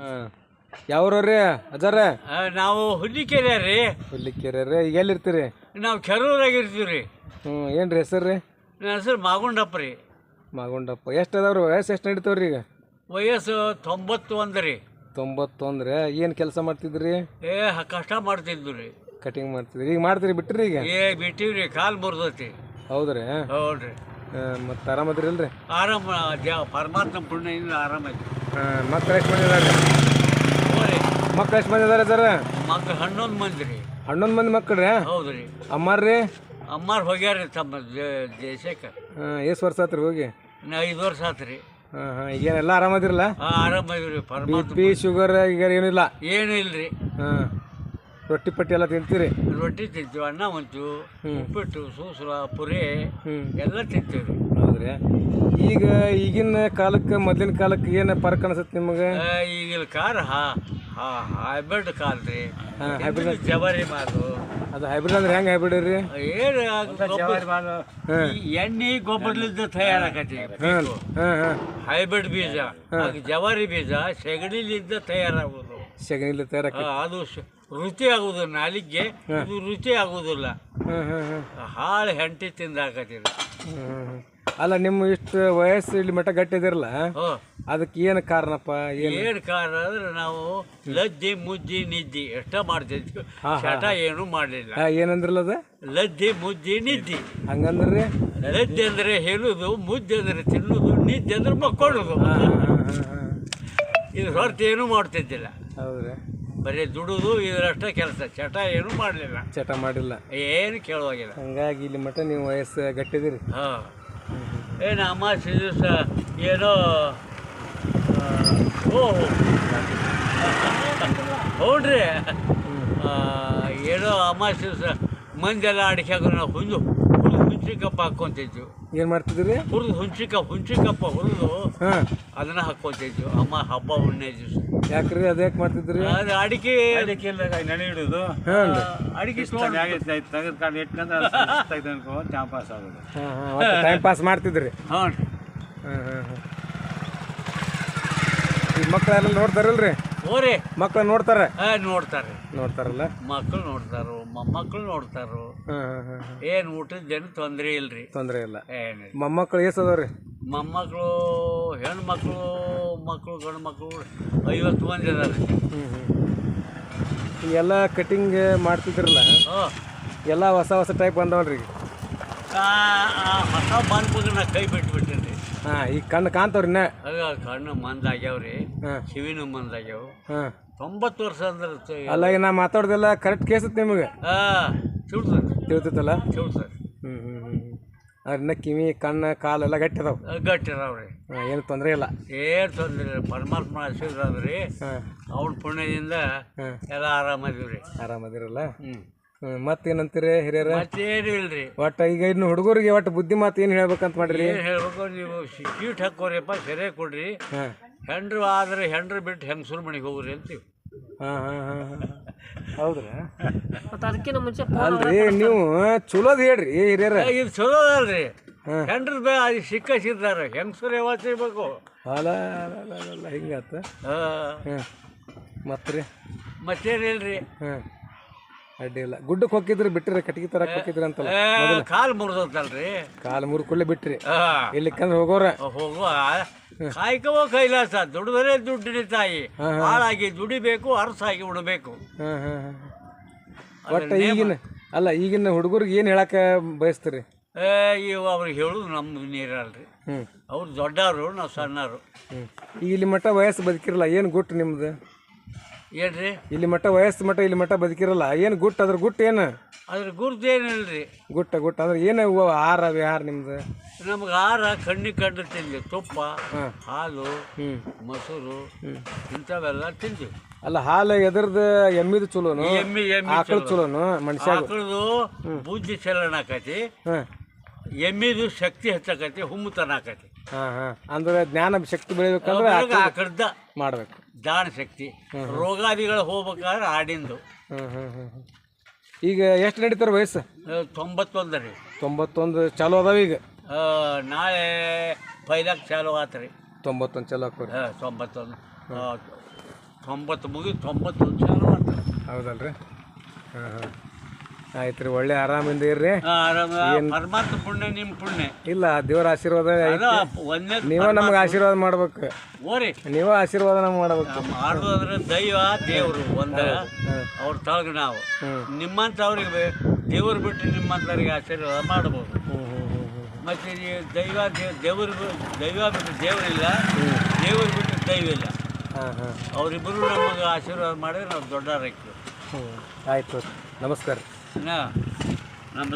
ಹಾಂ ಯಾವ್ರವ್ರಿ ಅಜ್ಜಾರ? ನಾವು ಹುಲ್ಲಿಕೆರೆ ರೀ. ಹುಲ್ಲಿಕೆರೆ ರೀ. ಈಗ ಎಲ್ಲಿರ್ತೀರಿ? ನಾವು ಕೆರೂರಾಗಿರ್ತೀವಿ ರೀ. ಏನು ರೀ ಹೆಸರು ರೀ? ನನ್ನ ಹೆಸರು ಮಾಗುಂಡಪ್ಪ ರೀ. ಮಾಗುಂಡಪ್ಪ. ಎಷ್ಟು ಅದಾವ್ರಿ? ವಯಸ್ಸು ಎಷ್ಟು ನಡೀತಾವ್ರಿ ಈಗ? ವಯಸ್ಸು 91 ರೀ. 91 ರೀ. ಏನು ಕೆಲಸ ಮಾಡ್ತಿದ್ರಿ? ಕಷ್ಟ ಮಾಡ್ತಿದ್ವಿ ರೀ. ಕಟಿಂಗ್ ಮಾಡ್ತಿದ್ರಿ. ಈಗ ಮಾಡ್ತೀರಿ ಬಿಟ್ರಿ ಈಗ? ಬಿಟ್ಟಿವ್ರಿ, ಕಾಲು ಮುರಿದೈತಿ. ಹೌದ್ರಿ? ಹೌದ್ರಿ. ಮತ್ತು ಆರಾಮದ್ರಿ ಇಲ್ರಿ? ಆರಾಮ, ಪರಮಾತ್ಮ ಪುಣ್ಯದಿಂದ ಆರಾಮೈತಿ. ಮಕ್ಳು ಎಷ್ಟು ಮಂದಿ ಇದಾರೆ? ಮಕ್ಳು ಎಷ್ಟು ಮಂದಿ ಇದಾರೆ ಸರ್? ಮಕ್ಳು 11 ಮಂದಿ ರೀ. 11 ಮಂದಿ ಮಕ್ಳು ರೀ? ಹೌದು ರೀ. ಅಮ್ಮಾರ ರೀ? ಅಮ್ಮಾರು ಹೋಗ್ಯಾರ ತಮ್ಮ ದೇಶಕ್ಕೆ. ಎಷ್ಟು ವರ್ಷ ಆತ್ರಿ ಹೋಗಿ? 5 ವರ್ಷ ಆತು ರೀ. ಈಗೇನೆಲ್ಲ ಆರಾಮದಿರಲ್ಲ? ಆರಾಮದಿವ್ರಿ. ಪರಮಾತ್ಮ ಬಿ ಪಿ ಶುಗರ್ ಈಗ ಏನಿಲ್ಲ? ಏನು ಇಲ್ರಿ. ರೊಟ್ಟಿ ಪಟ್ಟಿ ಎಲ್ಲ ತಿಂತೀರಿ? ರೊಟ್ಟಿ ತಿಂತೀವಿ, ಅನ್ನ ಉಂತೀವಿ, ಉಪ್ಪಿಟ್ಟು, ಸೂಸಲ, ಪುರಿ ಎಲ್ಲ ತಿಂತೀವಿ. ಹೌದ್ರಿ. ಈಗ ಈಗಿನ ಕಾಲಕ್ಕೆ ಮೊದಲಿನ ಕಾಲಕ್ಕೆ ಏನು ಫರ್ಕ್ ಅನ್ಸುತ್ತೆ ನಿಮಗೆ? ಈಗಿನ ಕಾರ್ ಹೈಬ್ರಿಡ್ ಕಾರ್ ರೀ. ಹೈಬ್ರಿಡ್ ಜವಾರಿ ಮಾಲು. ಅದು ಹೈಬ್ರಿಡ್ ಅಂದ್ರೆ ಹೆಂಗೆ ಹೈಬ್ರಿಡ್ ರೀ? ಏನು ಎಣ್ಣೆ ಗೊಬ್ಬರಲಿದ್ದ ತಯಾರಾಕತಿ. ಹೈಬ್ರಿಡ್ ಬೀಜ, ಜವಾರಿ ಬೀಜ ಸೆಗಣಿಲಿದ್ದ ತಯಾರಾಗೋದು. ಸೆಗಣಿಲಿ ತಯಾರಾಕ ಅದು ರುಚಿ ಆಗುದು ನಾಲಿಗೆ, ಇದು ರುಚಿ ಆಗುದಿಲ್ಲ. ಹಾಳು ಹೆಂಟಿ ತಿಂದಾಕತ್ತೀರಿ. ಅಲ್ಲ, ನಿಮ್ಮ ಇಷ್ಟು ವಯಸ್ಸು ಇಲ್ಲಿ ಮಠ ಗಟ್ಟಿದಿರಲ್ಲ, ಅದಕ್ಕೆ ಏನು ಕಾರಣಪ್ಪ? ಏನು ಕಾರಣ ಅಂದ್ರೆ ನಾವು ಲದ್ದಿ ಮುದ್ದಿ ನಿದ್ದಿ ಎಷ್ಟ ಮಾಡ್ತಿದ್ವಿ, ಚಟ ಏನು ಮಾಡಲಿಲ್ಲ. ಏನಂದ್ರಲ್ಲ ಅದ? ಲದ್ದಿ ಮುದ್ದಿ ನಿದ್ದಿ. ಹಂಗಂದ್ರಿ? ಲದ್ದಿ ಅಂದ್ರೆ ಹೇಳುದು, ಮುದ್ದೆ ಅಂದ್ರೆ ತಿನ್ನುದು, ನಿದ್ದೆ ಅಂದ್ರೆ ಮಕ್ಕೊಳ್ಳೋದು. ಇದು ಹೊರತು ಏನೂ ಮಾಡ್ತಿದ್ದಿಲ್ಲ. ಹೌದ್ರಿ. ಬರೀ ದುಡುದು ಇದರಷ್ಟ ಕೆಲಸ, ಚಟ ಏನು ಮಾಡಲಿಲ್ಲ. ಚಟ ಮಾಡಿಲ್ಲ, ಏನು ಕೇಳುವಾಗಿಲ್ಲ. ಹಂಗಾಗಿ ಇಲ್ಲಿ ಮಠ ನೀವು ವಯಸ್ಸು ಗಟ್ಟಿದಿರಿ. ಹಾಂ. ಏನು ಅಮಾವಾಸ್ಯೆ ದಿವಸ ಏನೋ ಹೌದ್ರಿ, ಏನೋ ಅಮಾವಾಸ್ಯೆ ದಿವಸ ಮಂದೆಲ್ಲ ಅಡಿಕೆ ಹಾಕೋದು, ನಾವು ಹುಂಚಿಕಪ್ಪ ಹಾಕ್ಕೊಂತಿದ್ವಿ. ಏನು ಮಾಡ್ತಿದ್ರಿ? ಹುರಿದು ಹುಂಚಿಕಪ್ಪ ಹುರಿದು ಅದನ್ನ ಹಾಕ್ಕೊಂತಿದ್ವಿ ಹಬ್ಬ ಹುಣ್ಣೆ ದಿವಸ. ಯಾಕ್ರಿ ಅದು ಯಾಕೆ ಮಾಡ್ತಿದ್ರಿ? ಅದು ಅಡಿಕೆ ನೆನೆ ಇಡೋದು, ಅಡಿಕೆ ತೆಗೆದುಕೊಂಡು ಇಟ್ಕೊಂಡು ಟೈಮ್ ಪಾಸ್ ಆಗೋದು. ಟೈಮ್ ಪಾಸ್ ಮಾಡ್ತಿದ್ರಿ? ಹಾಂ. ಈ ಮಕ್ಕಳೆಲ್ಲ ನೋಡ್ತಾರಲ್ರಿ? ಓರಿ ಮಕ್ಳು ನೋಡ್ತಾರೆ? ನೋಡ್ತಾರಲ್ಲ. ಮಕ್ಕಳು ನೋಡ್ತಾರೋ, ಮೊಮ್ಮಕ್ಕಳು ನೋಡ್ತಾರೋ. ಏನು ಊಟದ್ದೇನು ತೊಂದರೆ ಇಲ್ರಿ. ತೊಂದರೆ ಇಲ್ಲ. ಏನಿಲ್ಲ. ಮೊಮ್ಮಕ್ಕಳು ಎಷ್ಟು ಅದಾವ್ರಿ? ಮೊಮ್ಮಕ್ಕಳು ಹೆಣ್ಮಕ್ಳು, ಮಕ್ಕಳು, ಗಂಡು ಮಕ್ಕಳು 50 ಮಂದಿ ಅದಾರೆ. ಈಗೆಲ್ಲ ಕಟಿಂಗ್ ಮಾಡ್ತಿದ್ರಲ್ಲ, ಎಲ್ಲ ಹೊಸ ಹೊಸ ಟೈಪ್ ಬಂದವಲ್ರಿ? ಹೊಸ ಬಂದ್ಬಿಟ್ಟು ನಾ ಕೈ ಬಿಟ್ಬಿಟ್ಟೇನ್ರಿ. ಈಗ ಕಣ್ಣು ಕಾಣ್ತಾವ್ರಿ? ಕಣ್ಣು ಮಂದಾಗ್ಯಾವ್ರಿ, ಕಿವಿನೂ ಮಂದಾಗ್ಯಾವ. 90 ವರ್ಷ ಅಂದ್ರೆ ಅಲ್ಲ, ಈಗ ನಾ ಮಾತಾಡೋದೆಲ್ಲ ಕರೆಕ್ಟ್ ಕೇಸತ್ ನಿಮಗೆ? ತಿಳ್ತೈತಲ್ಲ? ಅದ್ರಿಂದ ಕಿವಿ, ಕಣ್ಣು, ಕಾಲೆಲ್ಲ ಗಟ್ಟಿ ಗಟ್ಟಿದಾವ್ರಿ. ಏನು ತೊಂದರೆ ಇಲ್ಲ? ಏನು ತೊಂದರೆ ಇಲ್ಲ. ಪರಮಾತ್ಮ ಆಶೀರ್ವಾದ್ರಿ, ಅವ್ನ ಪುಣ್ಯದಿಂದ ಎಲ್ಲ ಆರಾಮದೀವ್ರಿ. ಆರಾಮದಿರಲ್ಲ? ಮತ್ತೇನಂತೀರಿ ಹಿರಿಯರ? ಮತ್ತೇನು ಇಲ್ರಿ. ಒಟ್ಟು ಈಗ ಇನ್ನು ಹುಡುಗರಿಗೆ ಒಟ್ಟು ಬುದ್ಧಿ ಮಾತು ಏನು ಹೇಳ್ಬೇಕಂತ ಮಾಡ್ರಿ? ಏನು ಹೇಳ್ಬೇಕು, ನೀವು ಸೀಟ್ ಹಾಕೋರಿಯಪ್ಪ, ಸೆರೆ ಕೊಡ್ರಿ. ಹೆಂಡ್ರು ಆದ್ರೆ ಹೆಂಡ್ರು ಬಿಟ್ಟು ಹೆಂಗಸರು ಮನೆಗೆ ಹೋಗ್ರಿ ಅಂತೀವಿ. ಹೌದ್ರಿ? ಅದಕ್ಕಿಂತ ಮುಂಚೆ ಅಲ್ರಿ, ನೀವು ಚಲೋದ್ ಹೇಳ್ರಿ ಹಿರಿಯರ. ಇದು ಚಲೋ ಅಲ್ರಿ. ಹೆಂಡ್ರು ಸಿಕ್ಕಿದ್ದಾರೆ, ಹೆಂಗಸರು ಯಾವತ್ತು ಸಿಗ್ಬೇಕು. ಅಲ್ಲ ಹಿಂಗಾತ. ಮತ್ರಿ ಮತ್ತೇನಿಲ್ರಿ. ಅಡ್ಡಿ ಇಲ್ಲ. ಗುಡ್ಡಕ್ಕೆ ಹೋಗಿದ್ರಿ ಬಿಟ್ರಿ? ಕಟ್ಟಿಗೆ ತರಕ್ ಹೋಗಿದ್ರಿ ಅಂತಲ್ಲ? ಕಾಲು ಮುರಿದಲ್ರಿ. ಕಾಲು ಮುರ್ಕೊಳ್ಳೆ ಬಿಟ್ರಿ? ಇಲ್ಲಿಕಂದ್ರೆ ಹೋಗೋರ ಹೋಗುವ ಕಾಯ್ಕವೋ ಕೈಲಾಸ, ದುಡಿದ್ರೆ ದುಡ್ಡಿನ ತಾಯಿ. ಹಾಳಾಗಿ ದುಡಿಬೇಕು, ಅರಸಾಗಿ ಉಡಬೇಕು. ಒಟ್ಟ ಈಗಿನ ಹುಡುಗರಿಗೆ ಏನು ಹೇಳಕ್ಕೆ ಬಯಸ್ತೀರಿ? ಅವ್ರಿಗೆ ಹೇಳುದು ನಮ್ದು ನೀರಲ್ರಿ. ಅವ್ರು ದೊಡ್ಡವರು, ನಾವು ಸಣ್ಣವರು. ಈಗ ಇಲ್ಲಿ ಮಟ್ಟ ವಯಸ್ಸು ಬದುಕಿರಲ್ಲ, ಏನು ಗುಟ್ಟು ನಿಮ್ದು? ಏನ್ರಿ? ಇಲ್ಲಿ ಮಟ್ಟ ವಯಸ್ಸು ಮಟ್ಟ ಇಲ್ಲಿ ಮಟ್ಟ ಬದುಕಿರಲ್ಲ, ಏನು ಗುಟ್ಟು? ಅದ್ರ ಗುಟ್ಟು ಏನು? ಅದ್ರ ಗುರುತು ಏನಿಲ್ರಿ. ಗುಟ್ಟ ಅಂದ್ರೆ ಏನು? ಆಹಾರ ವಿಹಾರ ನಿಮ್ದು? ನಮ್ಗೆ ಆಹಾರ ಕಣ್ಣಿಗೆ ಕಂಡು ತಿಂದ್ವಿ. ತುಪ್ಪ, ಹಾಲು, ಮೊಸರು ಇಂಥವೆಲ್ಲ ತಿಂತೀವಿ. ಅಲ್ಲ, ಹಾಲು ಎದ್ರದ್ದು? ಎಮ್ಮಿದು ಚಲೋನು? ಆಕಳು ಚಲೋನು? ಮನುಷ್ಯ ಆಕಳದು ಬುದ್ಧಿ ಚಲನ ಆಕತಿ, ಎಮ್ಮಿದು ಶಕ್ತಿ ಹೆಚ್ಚಾಕತಿ, ಹುಮ್ಮತನ ಆಕತಿ. ಅಂದ್ರೆ ಜ್ಞಾನ ಶಕ್ತಿ ಬೆಳಿಬೇಕಂದ್ರೆ ಆಕಳದ ಮಾಡ್ಬೇಕು, ದಾನ ಶಕ್ತಿ. ರೋಗಾದಿಗಳು ಹೋಗ್ಬೇಕಾದ್ರೆ ಆಡಿಂದು. ಈಗ ಎಷ್ಟು ನಡೀತಾರೆ ವಯಸ್ಸು? 91 ರೀ. 91 ಚಾಲು ಅದಾವ ಈಗ? ನಾಳೆ 5 ಚಾಲು ಆತ್ರಿ. 91 ಚಲೋ ಹಾಕೋರಿ. 91 90 ಮುಗಿ 90 ವರ್ಷ ಮಾಡ್ತಾರೆ. ಹೌದಲ್ರಿ? ಹಾಂ ಹಾಂ ಆಯ್ತು ರೀ, ಒಳ್ಳೆ ಆರಾಮಿಂದ ಇರ್ರಿ. ಪರಮಾತ್ಮ ಪುಣ್ಯ ನಿಮ್ಮ ಪುಣ್ಯ ಇಲ್ಲ, ದೇವ್ರ ಆಶೀರ್ವಾದ ಐತಿ. ಒಂದೇ ನೀವ ನಮ್ಗೆ ಆಶೀರ್ವಾದ ಮಾಡ್ಬೇಕು. ಓರಿ ನೀವ ಆಶೀರ್ವಾದ ನಮ್ಗೆ ಮಾಡ್ಬೇಕು. ಮಾಡೋದಂದ್ರೆ ದೈವ ದೇವರು ಒಂದ ಅವ್ರ ತಳಗ ನಾವು ನಿಮ್ಮಂಥವ್ರಿಗೆ ದೇವ್ರು ಬಿಟ್ಟು ನಿಮ್ಮಂಥವ್ರಿಗೆ ಆಶೀರ್ವಾದ ಮಾಡ್ಬೋದು. ಮತ್ತು ದೇವ್ರಿಗೂ ದೈವ ಬಿಟ್ಟು ದೇವರಿಲ್ಲ, ದೇವ್ರು ಬಿಟ್ಟು ದೈವ ಇಲ್ಲ. ಅವರಿಬ್ಬರು ನಮಗೆ ಆಶೀರ್ವಾದ ಮಾಡಿದ್ರೆ ನಾವು ದೊಡ್ಡವರಾಗ್ತೀವಿ. ಆಯ್ತು, ನಮಸ್ಕಾರ. ನಮ್ಮ